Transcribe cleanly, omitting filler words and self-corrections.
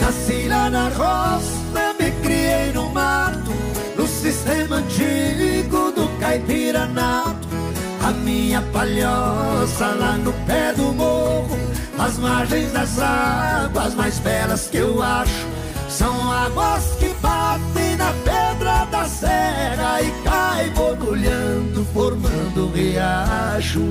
Nasci lá na roça, me criei no mato, no sistema antigo do caipiranato. A minha palhoça lá no pé do morro, as margens das águas mais belas que eu acho, são águas que batem na pedra da serra e caem borbulhando, formando um riacho.